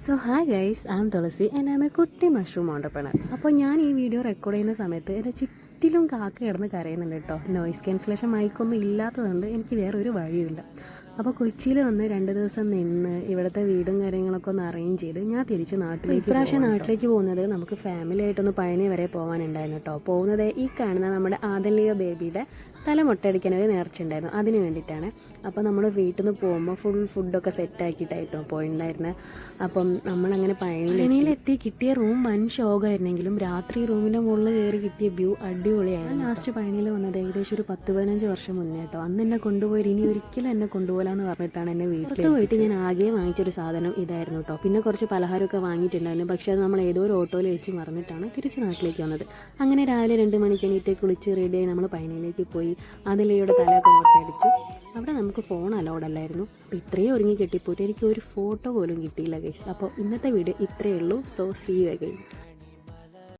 So hi guys, I am Thulasi and I am a കുട്ടി mushroom entrepreneur. അപ്പോൾ ഞാൻ ഈ വീഡിയോ റെക്കോർഡ് ചെയ്യുന്ന സമയത്ത് എൻ്റെ ചുറ്റിലും കാക്ക കിടന്ന് കരയുന്നുണ്ട് കേട്ടോ. നോയിസ് ക്യാൻസലേഷൻ മൈക്കൊന്നും ഇല്ലാത്തതുകൊണ്ട് എനിക്ക് വേറെ ഒരു വഴിയുമില്ല. അപ്പോൾ കൊച്ചിയിൽ വന്ന് 2 ദിവസം നിന്ന് ഇവിടുത്തെ വീടും കാര്യങ്ങളൊക്കെ ഒന്ന് അറേഞ്ച് ചെയ്ത് ഞാൻ തിരിച്ച് നാട്ടിലേക്ക് ഇപ്രാവശ്യം നാട്ടിലേക്ക് പോകുന്നത് നമുക്ക് ഫാമിലി ആയിട്ടൊന്ന് പഴനി വരെ പോകാനുണ്ടായിരുന്നു കേട്ടോ. പോകുന്നത് ഈ കാണുന്ന നമ്മുടെ ആദലിയോ ബേബിയുടെ തല മുട്ടയടിക്കാനൊരു നേർച്ചയുണ്ടായിരുന്നു, അതിന് വേണ്ടിയിട്ടാണ്. അപ്പോൾ നമ്മൾ വീട്ടിൽ നിന്ന് പോകുമ്പോൾ ഫുൾ ഫുഡൊക്കെ സെറ്റാക്കിയിട്ടായിട്ടോ പോയിട്ടുണ്ടായിരുന്നത്. അപ്പം നമ്മളങ്ങനെ പഴനിയിലെത്തി കിട്ടിയ റൂം വൻ ഷോകായിരുന്നെങ്കിലും രാത്രി റൂമിൻ്റെ മുകളിൽ കയറി കിട്ടിയ വ്യൂ അടിപൊളിയായിരുന്നു. ലാസ്റ്റ് പഴനിയിൽ വന്നത് ഏകദേശം ഒരു 10-15 വർഷം മുന്നേ കേട്ടോ. അന്ന് എന്നെ കൊണ്ടുപോയി ഇനി ഒരിക്കലും എന്നെ കൊണ്ടുപോകാമെന്ന് പറഞ്ഞിട്ടാണ് എന്നെ വീട്ടിൽ പോയിട്ട് ഞാൻ ആകെ വാങ്ങിച്ചൊരു സാധനം ഇതായിരുന്നു കേട്ടോ. പിന്നെ കുറച്ച് പലഹാരമൊക്കെ വാങ്ങിയിട്ടുണ്ടായിരുന്നു, പക്ഷേ അത് നമ്മൾ ഏതോ ഒരു ഓട്ടോയിൽ വെച്ച് മറന്നിട്ടാണ് തിരിച്ച് നാട്ടിലേക്ക് വന്നത്. അങ്ങനെ രാവിലെ 2 മണിക്ക് എണീറ്റ് കുളിച്ച് റെഡിയായി നമ്മൾ പഴനിയിലേക്ക് പോയി. അതിലയുടെ തലയൊക്കെ മുട്ടയടിച്ചു. അവിടെ നമുക്ക് ഫോൺ അലൗഡ് അല്ലായിരുന്നു. അപ്പോൾ ഇത്രയും ഒരുങ്ങി കെട്ടിപ്പോയിട്ട് എനിക്ക് ഒരു ഫോട്ടോ പോലും കിട്ടിയില്ല ഗൈസ്. അപ്പോൾ ഇന്നത്തെ വീഡിയോ ഇത്രയേ ഉള്ളൂ. So see you again.